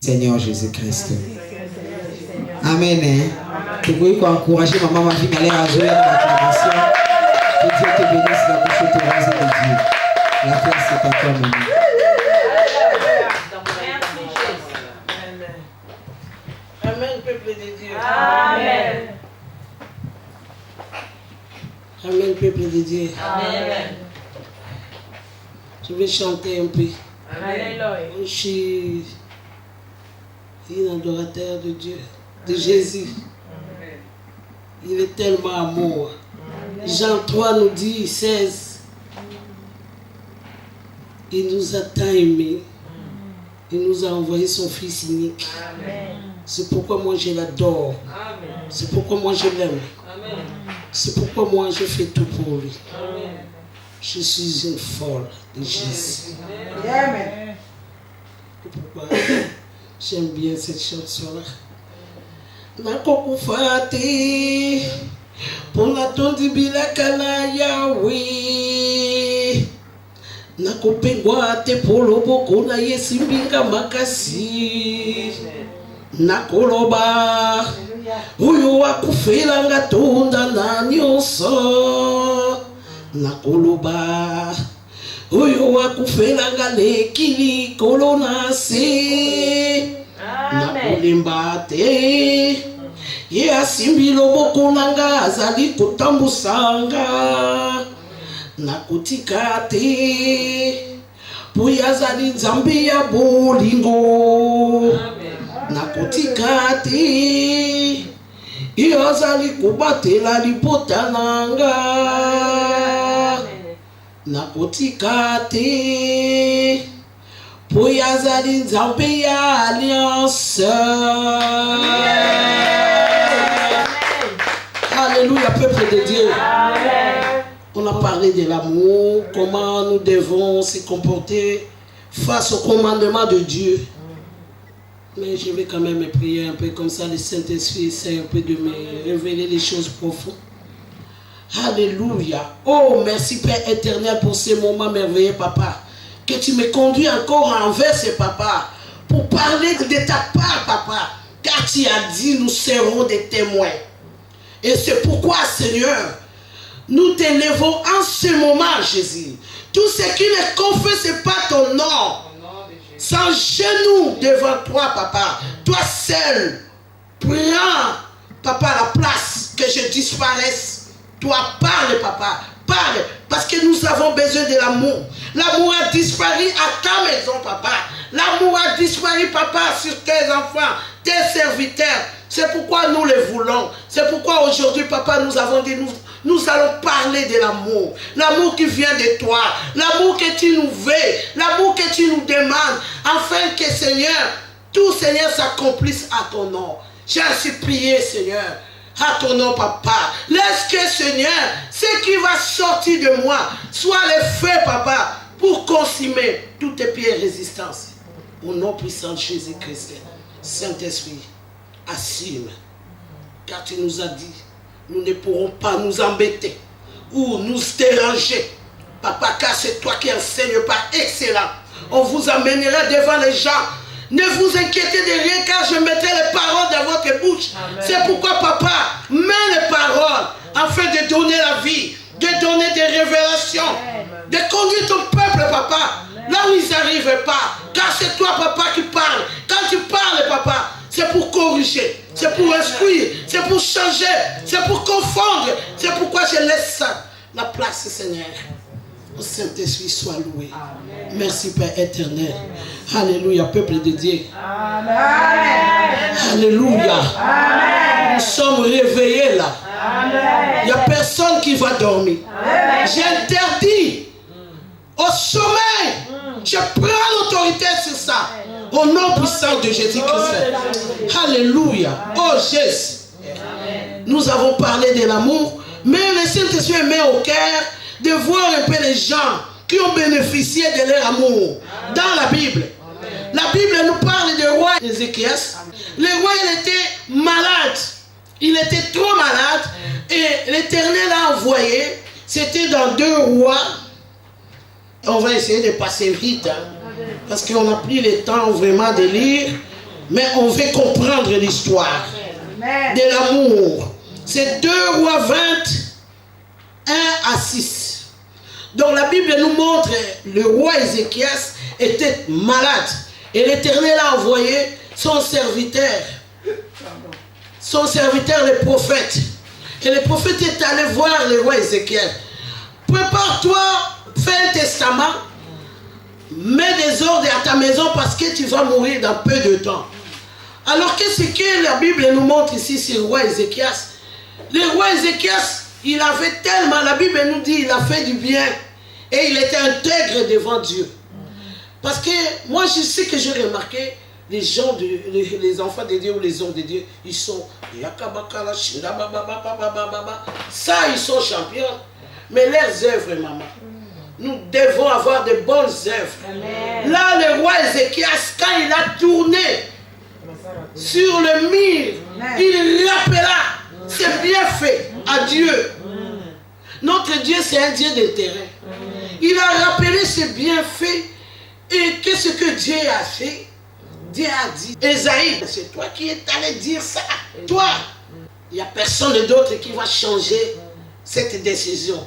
Seigneur Jésus-Christ. Amen. Tu veux encourager maman, ma fille, aller à jouer dans l'acclamation. Que Dieu te bénisse, la bouche te rose de Dieu. La paix, c'est à toi, maman. Amen, peuple de Dieu. Amen. Amen, peuple de Dieu. Amen. Je vais chanter un peu. Alléluia. Je suis un adorateur de Dieu, de Jésus. Il est tellement amour. Jean 3 nous dit, 16. Il nous a tant aimés. Il nous a envoyé son Fils unique. C'est pourquoi moi je l'adore. C'est pourquoi moi je l'aime. C'est pourquoi moi je fais tout pour lui. Je suis une folle de Jésus. Amen. Pourquoi j'aime bien cette chanson-là. Nakokufati Pona tondi bila kana Yahweh. Nakopengwa te polo boko na yesimbinga makasi. Nakoloba uyo wakufela ngatonda na nyonso. Nakoloba uyo wakufela ngalekili kolona se. Nakolemba te ye asimbi loboko nanga azali kotambusanga. Nakotika te po yazali nzambe ya bolingo. Nakotika te ye azali kobatela libota nanga. Nakotika te po yazali nzambe ya alliance. Alléluia, peuple de Dieu. Amen. On a parlé de l'amour, comment nous devons se comporter face au commandement de Dieu. Mais je vais quand même prier un peu comme ça, le Saint-Esprit essaie un peu de me révéler les choses profondes. Alléluia. Oh, merci Père éternel pour ces moments merveilleux, Papa. Que tu me conduis encore envers ce Papa, pour parler de ta part, Papa. Car tu as dit, nous serons des témoins. Et c'est pourquoi, Seigneur, nous t'élèvons en ce moment, Jésus. Tout ce qui ne confesse pas ton nom, sans genou devant toi, Papa. Toi seul, prends, Papa, la place que je disparaisse. Toi, parle, Papa. Parle, parce que nous avons besoin de l'amour. L'amour a disparu à ta maison, Papa. L'amour a disparu, Papa, sur tes enfants, tes serviteurs. C'est pourquoi nous les voulons. C'est pourquoi aujourd'hui, Papa, nous avons dit, nous allons parler de l'amour. L'amour qui vient de toi. L'amour que tu nous veux. L'amour que tu nous demandes. Afin que, Seigneur, tout, Seigneur, s'accomplisse à ton nom. J'ai ainsi prié, Seigneur. À ton nom, Papa. Laisse que, Seigneur, ce qui va sortir de moi soit le feu, Papa, pour consumer toutes tes pieds résistance. Au nom puissant de Jésus-Christ. Saint-Esprit, assume. Car tu nous as dit, nous ne pourrons pas nous embêter ou nous déranger. Papa, car c'est toi qui enseignes par excellent. On vous amènera devant les gens. Ne vous inquiétez de rien, car je mettrai les paroles dans votre bouche. C'est pourquoi, Papa, mets les paroles afin de donner la vie, de donner des révélations, de conduire ton peuple, Papa, là où ils n'arrivent pas. Car c'est toi, Papa, qui parles. Quand tu parles, Papa, c'est pour corriger, c'est pour instruire, c'est pour changer, c'est pour confondre. C'est pourquoi je laisse ça, la place, Seigneur. Au Saint-Esprit soit loué. Amen. Merci Père éternel. Amen. Alléluia, peuple de Dieu. Amen. Alléluia. Amen. Nous sommes réveillés là. Il n'y a personne qui va dormir. J'interdis au sommeil. Je prends l'autorité sur ça. Au nom puissant de Jésus-Christ. Alléluia. Oh Jésus. Nous avons parlé de l'amour, mais le Saint-Esprit met au cœur de voir un peu les gens qui ont bénéficié de leur amour dans la Bible. La Bible nous parle du roi Ézéchias. Le roi, il était malade. Il était trop malade. Et l'Éternel a envoyé. C'était dans 2 Rois. On va essayer de passer vite. Parce qu'on n'a plus le temps vraiment de lire. mais on veut comprendre l'histoire de l'amour. C'est 2 Rois 21 à 6. Donc la Bible nous montre le roi Ézéchias était malade. Et l'Éternel a envoyé son serviteur le prophète. Et le prophète est allé voir le roi Ézéchias. Prépare-toi, fais un testament, mets des ordres à ta maison parce que tu vas mourir dans peu de temps. Alors qu'est-ce que la Bible nous montre ici sur le roi Ézéchias? Le roi Ézéchias, il avait tellement, la Bible nous dit, il a fait du bien et il était intègre devant Dieu. Parce que moi je sais que j'ai remarqué, les gens, les enfants de Dieu ou les hommes de Dieu, ils sont ça, ils sont champions. Mais leurs œuvres, maman, nous devons avoir de bonnes œuvres. Amen. Là, le roi Ézéchias, quand il a tourné sur le mur, il rappela ses bienfaits à Dieu. Notre Dieu, c'est un Dieu de terrain. Il a rappelé ses bienfaits. Et qu'est-ce que Dieu a fait? Dieu a dit, Esaïe, c'est toi qui es allé dire ça. Toi, il n'y a personne d'autre qui va changer cette décision.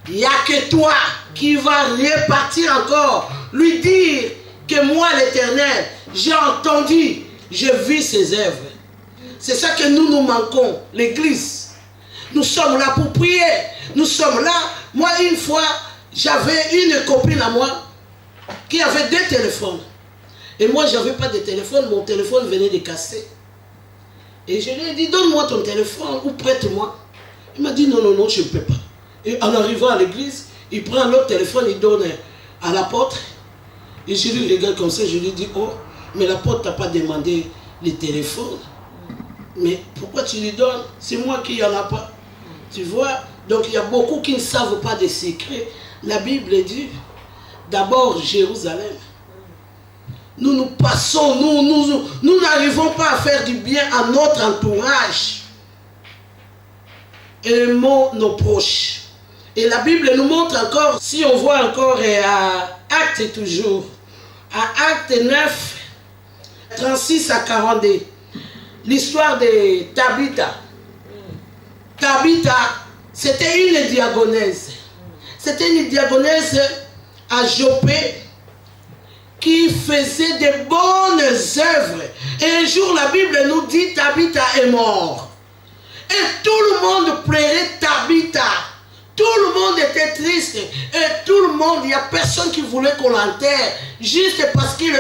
Il n'y a que toi qui va repartir encore, lui dire que moi, l'Éternel, j'ai entendu, j'ai vu ses œuvres. C'est ça que nous manquons, l'Église. Nous sommes là pour prier. Nous sommes là. Moi, une fois, j'avais une copine à moi qui avait 2 téléphones. Et moi, je n'avais pas de téléphone. Mon téléphone venait de casser. Et je lui ai dit, donne-moi ton téléphone ou prête-moi. Il m'a dit, non, non, non, je ne peux pas. Et en arrivant à l'église, il prend l'autre téléphone, il donne à l'apôtre. Et je lui regarde comme ça, je lui dis, oh, mais l'apôtre t'a pas demandé les téléphones. Mais pourquoi tu lui donnes? C'est moi qui n'en a pas. Tu vois? Donc il y a beaucoup qui ne savent pas des secrets. La Bible dit, d'abord Jérusalem. Nous passons, nous n'arrivons pas à faire du bien à notre entourage. Aimons nos proches. Et la Bible nous montre encore, si on voit encore à Actes toujours, à Actes 9, 36 à 42, l'histoire de Tabitha. Tabitha, c'était une diagonaise. C'était une diagonaise à Joppé qui faisait de bonnes œuvres. Et un jour, la Bible nous dit Tabitha est mort. Et tout le monde pleurait Tabitha. Tout le monde était triste. Et tout le monde, il n'y a personne qui voulait qu'on l'enterre. Juste parce qu'elle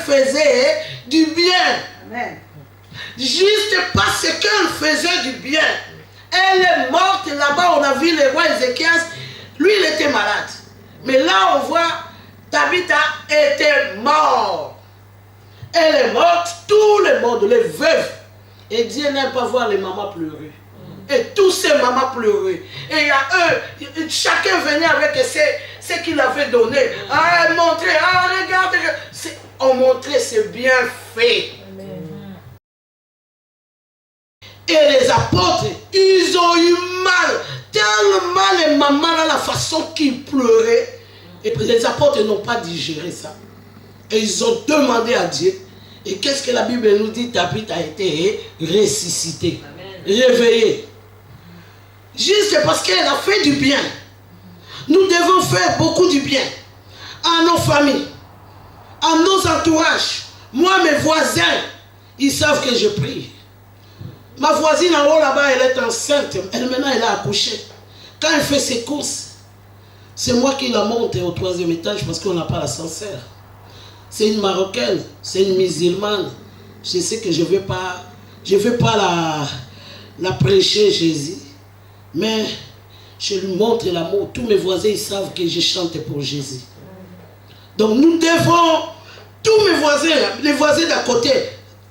faisait du bien. Amen. Juste parce qu'elle faisait du bien. Elle est morte là-bas, on a vu le roi Ézéchias. Lui, il était malade. Mais là, on voit Tabitha était mort. Elle est morte, tout le monde, les veuves. Et Dieu n'aime pas voir les mamans pleurer. Et tous ces mamans pleuraient. Et il y a eux, chacun venait avec ce qu'il avait donné. Ah, montrer, ah, regarde. On montrait ses bienfaits. Et les apôtres, ils ont eu mal. Tellement les mamans, là, la façon qu'ils pleuraient. Et les apôtres n'ont pas digéré ça. Et ils ont demandé à Dieu. Et qu'est-ce que la Bible nous dit? Tabitha a été ressuscitée, réveillée. Juste parce qu'elle a fait du bien. Nous devons faire beaucoup du bien à nos familles, à nos entourages. Moi, mes voisins, ils savent que je prie. Ma voisine en haut là-bas, elle est enceinte. Maintenant, elle a accouché. Quand elle fait ses courses, c'est moi qui la monte au 3e étage parce qu'on n'a pas l'ascenseur. C'est une Marocaine, c'est une musulmane. Je sais que je ne vais pas la prêcher Jésus. Mais je lui montre l'amour. Tous mes voisins, ils savent que je chante pour Jésus. Donc nous devons, tous mes voisins, les voisins d'à côté,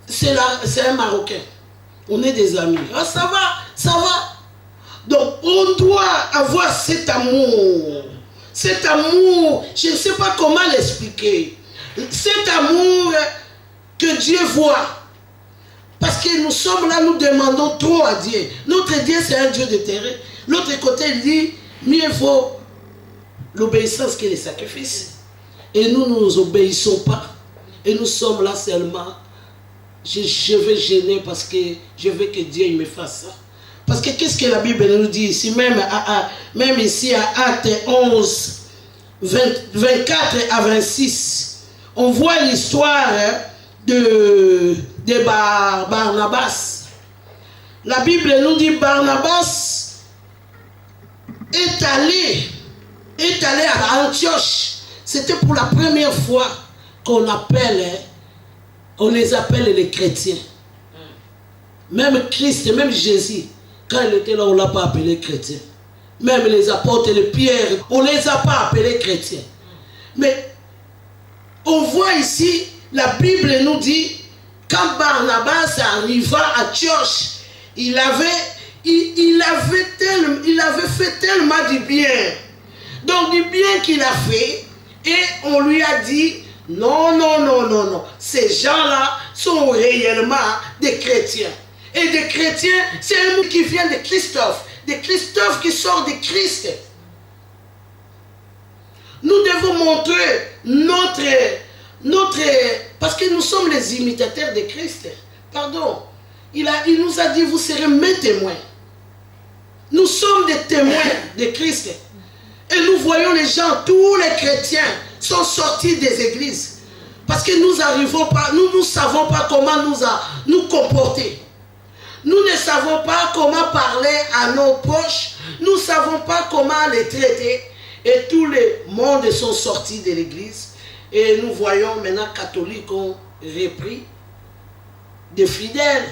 c'est un Marocain. On est des amis. Ah, ça va. Donc on doit avoir cet amour. Cet amour, je ne sais pas comment l'expliquer. Cet amour que Dieu voit. Parce que nous sommes là, nous demandons trop à Dieu. Notre Dieu, c'est un Dieu de terrain. L'autre côté, il dit, mieux vaut l'obéissance que les sacrifices. Et nous ne nous obéissons pas. Et nous sommes là seulement je vais gêner parce que je veux que Dieu il me fasse ça. Parce que qu'est-ce que la Bible nous dit ici, même ici à Actes 11, 24 à 26, on voit l'histoire de Barnabas. La Bible nous dit Barnabas est allé à Antioche. C'était pour la première fois qu'on les appelle les chrétiens. Même Christ, même Jésus, quand il était là, on ne l'a pas appelé chrétien. Même les apôtres, les Pierre, on ne les a pas appelés chrétiens. Mais on voit ici, la Bible nous dit, quand Barnabas arriva à Antioche, il avait fait tellement du bien. Donc du bien qu'il a fait, et on lui a dit, non. Ces gens-là sont réellement des chrétiens. Et des chrétiens, c'est un mot qui vient de Christophe. De Christophe qui sort de Christ. Nous devons montrer notre... Parce que nous sommes les imitateurs de Christ. Pardon. Il nous a dit, vous serez mes témoins. Nous sommes des témoins de Christ. Et nous voyons les gens, tous les chrétiens sont sortis des églises. Parce que nous n'arrivons pas, nous ne savons pas comment nous comporter. Nous ne savons pas comment parler à nos proches. Nous ne savons pas comment les traiter. Et tous les mondes sont sortis de l'église. Et nous voyons maintenant catholiques ont repris des fidèles.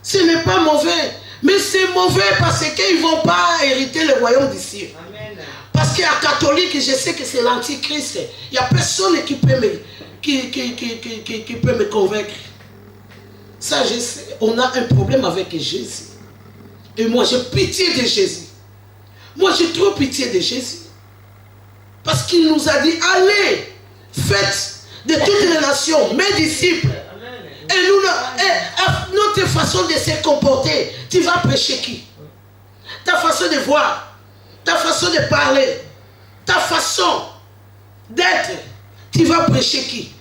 Ce n'est pas mauvais. Mais c'est mauvais parce qu'ils ne vont pas hériter le royaume d'ici. Parce qu'à catholique, je sais que c'est l'antichrist. Il n'y a personne qui peut me convaincre. Ça, je sais. On a un problème avec Jésus. Et moi, j'ai pitié de Jésus. Moi, j'ai trop pitié de Jésus. Parce qu'il nous a dit, allez, faites de toutes les nations mes disciples. Et notre façon de se comporter, tu vas prêcher qui? Ta façon de voir, ta façon de parler, ta façon d'être, tu vas prêcher qui?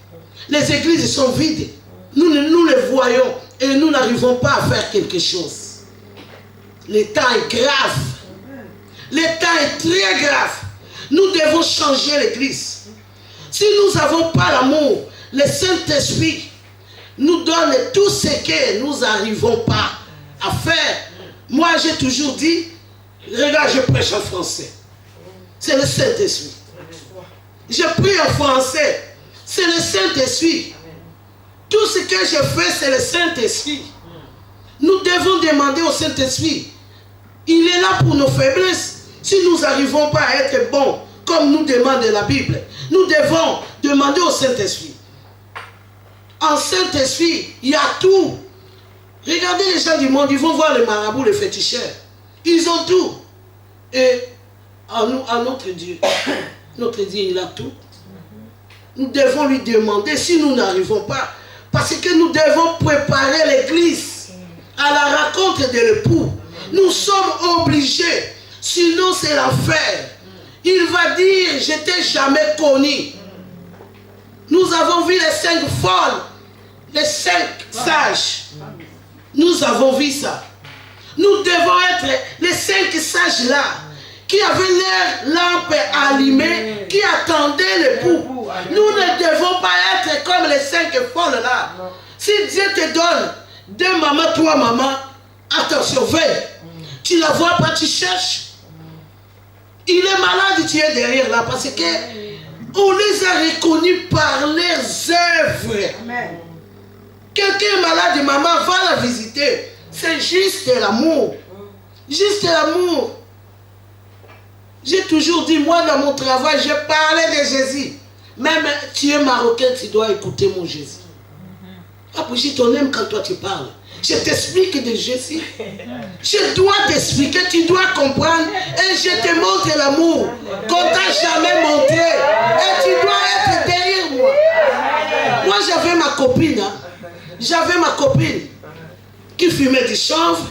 Les églises sont vides. Nous les voyons et nous n'arrivons pas à faire quelque chose. L'état est grave. L'état est très grave. Nous devons changer l'église. Si nous n'avons pas l'amour, le Saint-Esprit nous donne tout ce que nous n'arrivons pas à faire. Moi, j'ai toujours dit, regarde, je prêche en français. C'est le Saint-Esprit. Je prie en français. C'est le Saint-Esprit. Tout ce que je fais, c'est le Saint-Esprit. Nous devons demander au Saint-Esprit. Il est là pour nos faiblesses. Si nous n'arrivons pas à être bons, comme nous demande la Bible, nous devons demander au Saint-Esprit. En Saint-Esprit, il y a tout. Regardez les gens du monde, ils vont voir les marabouts, les féticheurs. Ils ont tout. Et à notre Dieu, il a tout. Nous devons lui demander si nous n'arrivons pas. Parce que nous devons préparer l'église à la rencontre de l'époux. Nous sommes obligés. Sinon, c'est l'enfer. Il va dire, je t'ai jamais connu. Nous avons vu les 5 folles, les 5 sages. Nous avons vu ça. Nous devons être les 5 sages-là, qui avaient leur lampe allumée, qui attendaient l'époux. Nous ne devons pas être comme les 5 folles-là. Si Dieu te donne 2 mamans, 3 mamans, attention, veille. Tu la vois pas, tu cherches. Il est malade, tu es derrière là, parce que on les a reconnus par leurs œuvres. Quelqu'un est malade, maman, va la visiter. C'est juste l'amour. Juste l'amour. J'ai toujours dit, moi dans mon travail, je parlais de Jésus. Même tu es marocain, tu dois écouter mon Jésus. Ah, puis tu aimes quand toi tu parles. Je t'explique de Jésus. Je dois t'expliquer, tu dois comprendre. Et je te montre l'amour qu'on t'a jamais montré. Et tu dois être derrière moi. Moi j'avais ma copine. J'avais ma copine qui fumait du chanvre,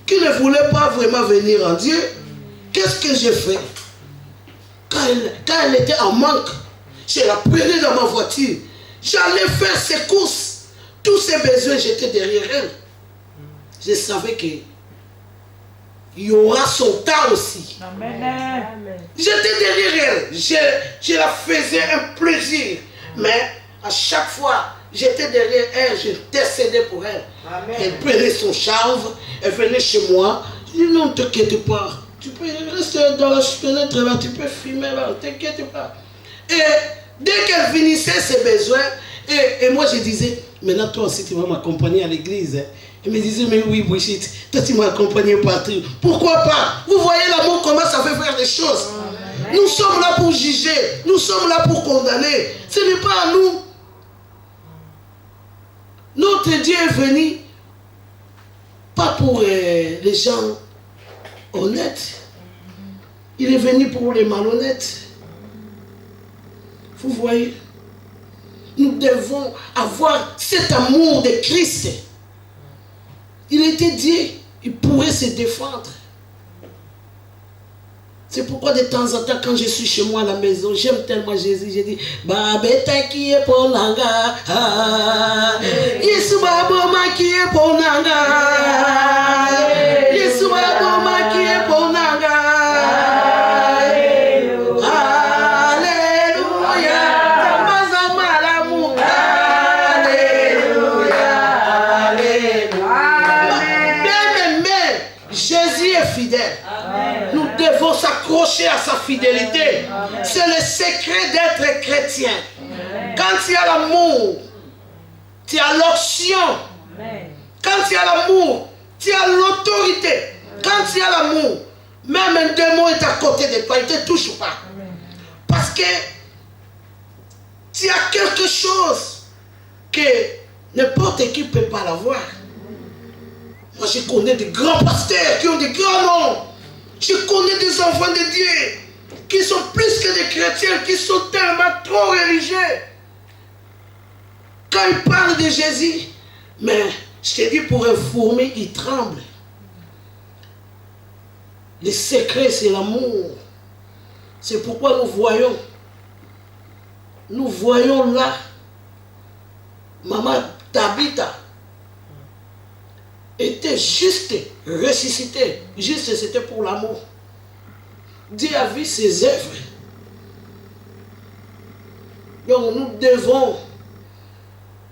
qui ne voulait pas vraiment venir en Dieu. Qu'est-ce que j'ai fait? Quand elle était en manque, je la prenais dans ma voiture. J'allais faire ses courses tous ces besoins, j'étais derrière elle. Je savais qu'il y aura son temps aussi. Amen. J'étais derrière elle. Je la faisais un plaisir. Mais à chaque fois, j'étais derrière elle, j'intercédais pour elle. Amen. Elle prenait son chanvre, elle venait chez moi. Je dis non, ne t'inquiète pas. Tu peux rester dans la fenêtre là, tu peux filmer là, ne t'inquiète pas. Et dès qu'elle finissait ses besoins, et moi je disais, maintenant toi aussi tu vas m'accompagner à l'église. Elle me disait, mais oui Brigitte, toi tu m'as accompagné partout. Pourquoi pas? Vous voyez l'amour, comment ça fait faire des choses. Amen. Nous sommes là pour juger, nous sommes là pour condamner. Ce n'est pas à nous. Notre Dieu est venu, pas pour les gens honnêtes. Il est venu pour les malhonnêtes. Vous voyez, nous devons avoir cet amour de Christ. Il était Dieu, il pourrait se défendre. C'est pourquoi de temps en temps, quand je suis chez moi à la maison, j'aime tellement Jésus, je dis, Babeta qui est pour Nanga, Yesu Baboma qui est pour Nanga, Yesu Baboma qui est pour Nanga. Nous devons s'accrocher à sa fidélité. C'est le secret d'être chrétien. Quand il y a l'amour, tu as l'option. Quand il y a l'amour, tu as l'autorité. Quand il y a l'amour, même un démon est à côté de toi, il ne te touche pas. Parce que tu as quelque chose que n'importe qui ne peut pas l'avoir. Moi, je connais des grands pasteurs qui ont des grands noms. Je connais des enfants de Dieu qui sont plus que des chrétiens, qui sont tellement trop religieux. Quand ils parlent de Jésus, mais je te dis, pour un fourmi, il tremble. Le secret, c'est l'amour. C'est pourquoi nous voyons là, Maman Tabitha était juste ressuscité. Juste, c'était pour l'amour. Dieu a vu ses œuvres. Donc nous devons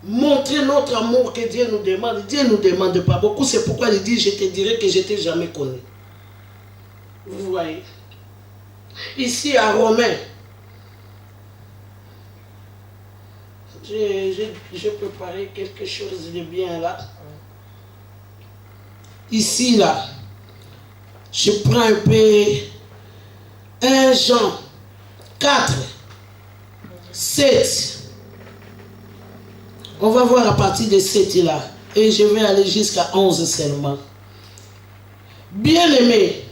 montrer notre amour que Dieu nous demande. Dieu ne nous demande pas beaucoup. C'est pourquoi il dit, je te dirai que je ne t'ai jamais connu. Vous voyez. Ici à Romains, j'ai préparé quelque chose de bien là. Ici, là, je prends un peu 1 Jean 4, 7. On va voir à partir de 7 là. Et je vais aller jusqu'à 11 seulement. Bien-aimés,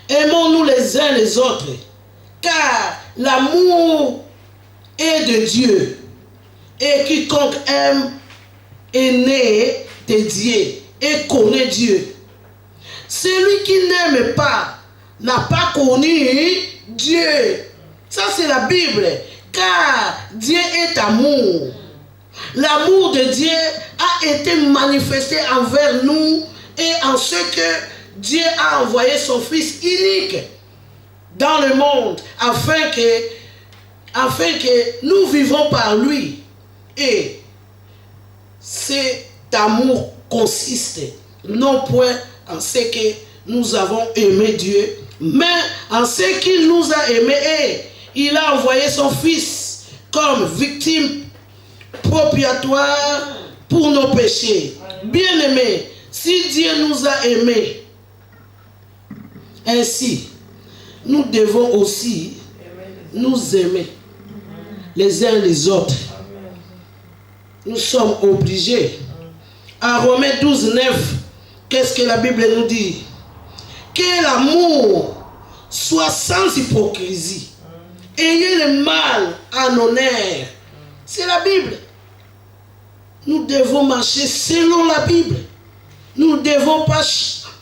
aimons-nous les uns les autres, car l'amour est de Dieu. Et quiconque aime est né de Dieu et connaît Dieu. Celui qui n'aime pas n'a pas connu Dieu. Ça c'est la Bible. Car Dieu est amour. L'amour de Dieu a été manifesté envers nous et en ce que Dieu a envoyé son Fils unique dans le monde afin que nous vivons par lui. Et cet amour consiste non point en ce que nous avons aimé Dieu, mais en ce qu'il nous a aimés et il a envoyé son Fils comme victime propiatoire pour nos péchés. Bien-aimés, si Dieu nous a aimés ainsi, nous devons aussi nous aimer les uns les autres. Nous sommes obligés. À Romains 12, 9, qu'est-ce que la Bible nous dit? Que l'amour soit sans hypocrisie. Ayez le mal en honneur. C'est la Bible. Nous devons marcher selon la Bible. Nous ne devons pas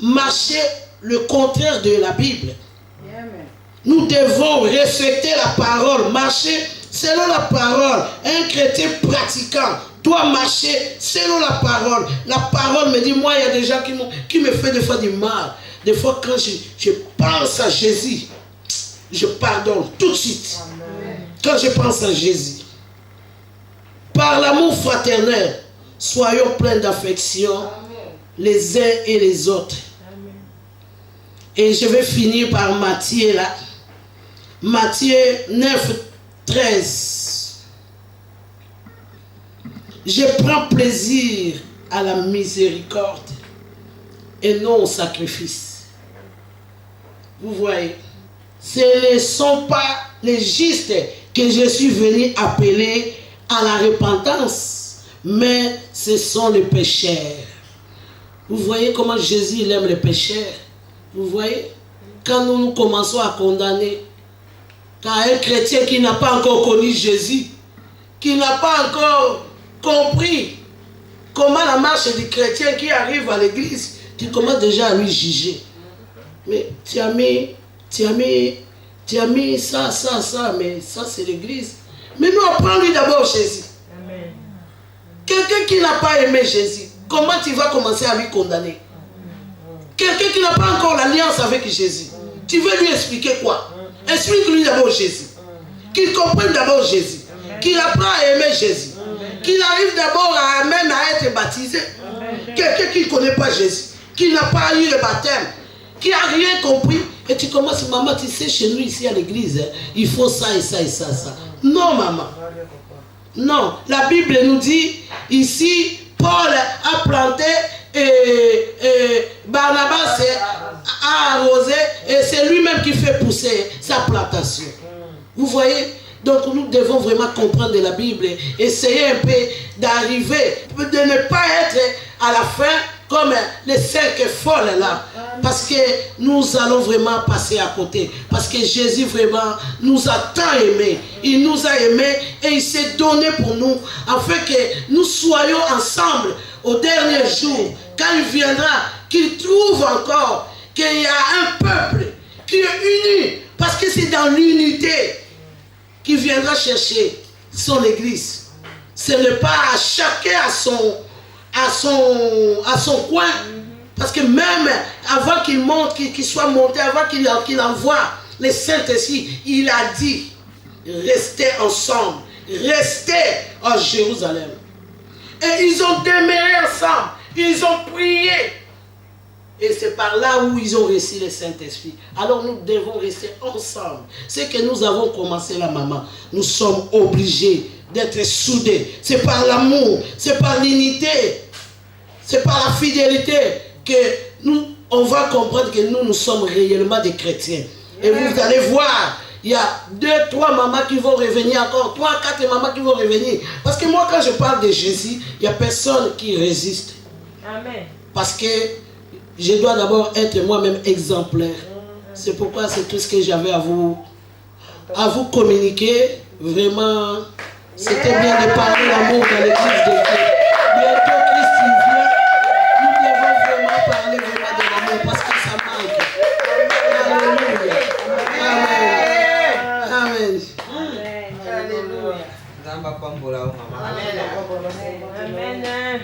marcher le contraire de la Bible. Nous devons respecter la parole, marcher selon la parole. Un chrétien pratiquant dois marcher selon la parole. La parole me dit, moi, il y a des gens qui me font des fois du mal. Des fois, quand je pense à Jésus, je pardonne tout de suite. Quand je pense à Jésus. Par l'amour fraternel, soyons pleins d'affection les uns et les autres. Et je vais finir par Matthieu là. Matthieu 9, 13. Je prends plaisir à la miséricorde et non au sacrifice. Vous voyez, ce ne sont pas les justes que je suis venu appeler à la repentance, mais ce sont les pécheurs. Vous voyez comment Jésus il aime les pécheurs. Vous voyez, quand nous commençons à condamner, quand un chrétien qui n'a pas encore connu Jésus, qui n'a pas encore compris comment la marche du chrétien qui arrive à l'église, tu commences déjà à lui juger. Mais tu as mis ça, mais ça c'est l'église. Mais nous apprends-lui d'abord Jésus. Quelqu'un qui n'a pas aimé Jésus, comment tu vas commencer à lui condamner? Quelqu'un qui n'a pas encore l'alliance avec Jésus, tu veux lui expliquer quoi? Explique-lui d'abord Jésus. Qu'il comprenne d'abord Jésus. Qu'il apprend à aimer Jésus. Qu'il arrive d'abord même à être baptisé. Quelqu'un qui ne connaît pas Jésus, qui n'a pas eu le baptême, qui n'a rien compris, et tu commences, maman, tu sais, chez nous ici à l'église, il faut ça et ça et ça, ça. Non, maman. Non, la Bible nous dit, ici, Paul a planté et Barnabas a arrosé, et c'est lui-même qui fait pousser sa plantation. Vous voyez? Donc nous devons vraiment comprendre de la Bible, essayer un peu d'arriver, de ne pas être à la fin comme les 5 folles là. Parce que nous allons vraiment passer à côté. Parce que Jésus vraiment nous a tant aimés. Il nous a aimés et il s'est donné pour nous. Afin que nous soyons ensemble au dernier jour. Quand il viendra, qu'il trouve encore qu'il y a un peuple qui est uni. Parce que c'est dans l'unité qu'il viendra chercher son église. Ce n'est pas chacun à son coin. Parce que même avant qu'il monte, qu'il soit monté, avant qu'il envoie les saints ici, il a dit, restez ensemble, restez en Jérusalem. Et ils ont demeuré ensemble, ils ont prié. Et c'est par là où ils ont reçu le Saint-Esprit. Alors nous devons rester ensemble. C'est que nous avons commencé là, maman. Nous sommes obligés d'être soudés. C'est par l'amour, c'est par l'unité, c'est par la fidélité que on va comprendre que nous sommes réellement des chrétiens. Et vous allez voir, il y a 2, 3 mamans qui vont revenir encore, 3, 4 mamans qui vont revenir. Parce que moi, quand je parle de Jésus, il n'y a personne qui résiste. Amen. Parce que je dois d'abord être moi-même exemplaire. C'est pourquoi c'est tout ce que j'avais à vous communiquer. Vraiment, c'était bien de parler l'amour dans l'église de Dieu. Bientôt, Christ vient. Nous devons vraiment parler vraiment de l'amour parce que ça manque. Alléluia. Amen. Amen.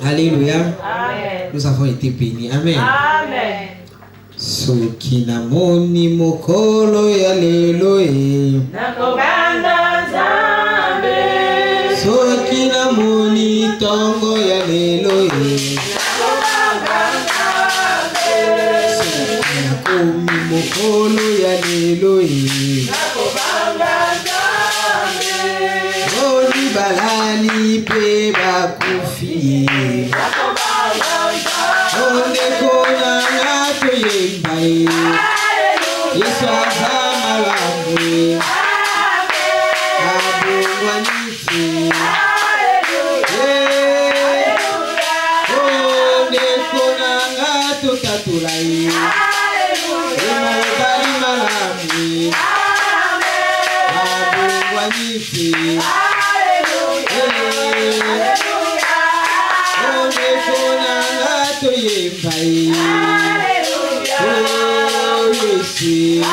Alléluia. Amen. Nous avons été bénis. Amen. Amen. Soki namoni mokolo ya lelo e. Nakobanga Nzambe. Soki namoni tongo ya lelo e. Nakobanga Nzambe. Soki nakomi mokolo ya lelo e. Nakobanga Nzambe. Oli balali pe bakufi. Nakobanga Nzambe. Ondeko nanga toyemba e. Yesu azama lamwe. Abongwanisi. Ondeko nanga totatula e. Emobali malamwe. Abongwanisi. Ondeko nanga toyemba e. Oh Yesu.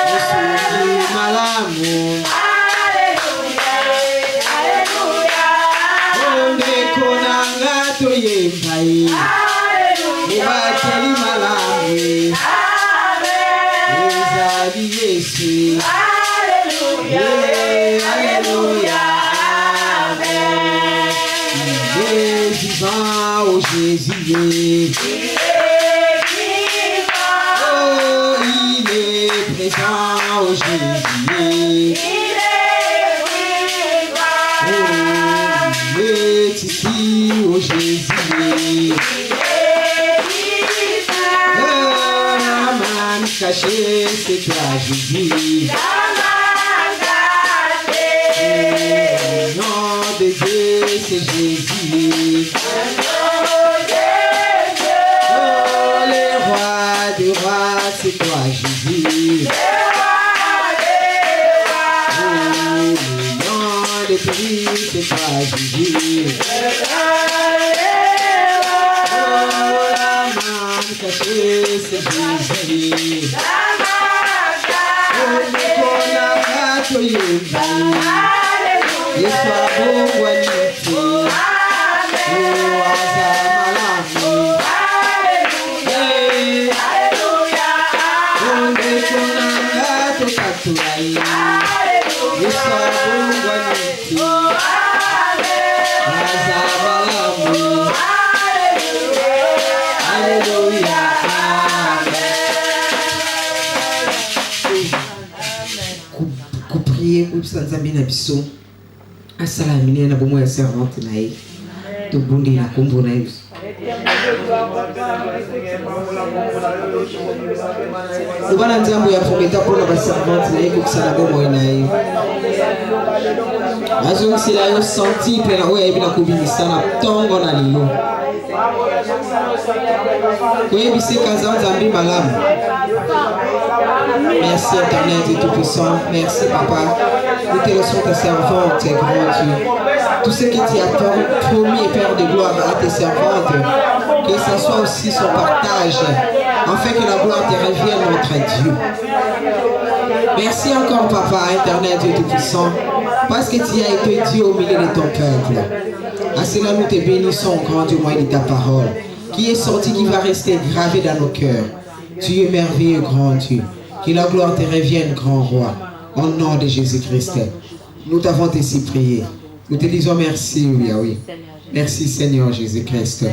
Musuki malamu. Jésus. Alléluia, Alléluia, Amen. Il est vivant, oh Jésus. Il est vivant. Oh, il est présent, oh Jésus. Il est vivant. Oh, il est ici, oh Jésus. Il est vivant. Oh, la main cachée, c'est toi, Jésus. La main cachée. Le nom de Dieu, c'est Jésus. Le nom de Dieu. Oh, le roi des rois, c'est toi, Jésus. Le roi des rois. Oh, le nom de Christ, c'est toi, Jésus. Le roi des rois. Oh, la main cachée, c'est Jésus. La main Oh, cachée. Alléluia. Alléluia. Prier pour Sanzambi na biso. Asalamine na bomo ya servante na ye. To bundi na kombo na ye. Ubana nzambo ya prometa pour la servante na ye ko kusala bomo na ye. Azo sila yo senti pe na oya bina kubimisa na tongo na lilo. Koyebisi kaza nzambi malamu. Merci éternel Dieu Tout-Puissant. Merci Papa. Nous te laissons ta servante, grand Dieu. Tout ce qui t'y attend, promis et Père de gloire à tes servantes, que ce soit aussi son partage, afin que la gloire te revienne, notre Dieu. Merci encore Papa, éternel Dieu Tout-Puissant, parce que tu as été Dieu au milieu de ton peuple. À cela nous te bénissons, grand Dieu, moyen de ta parole, qui est sortie, qui va rester gravée dans nos cœurs. Tu es merveilleux, grand Dieu. Que la gloire te revienne, grand roi. Au nom de Jésus-Christ. Nous t'avons ainsi prié. Nous te disons merci, oui, oui. Merci, Seigneur Jésus-Christ.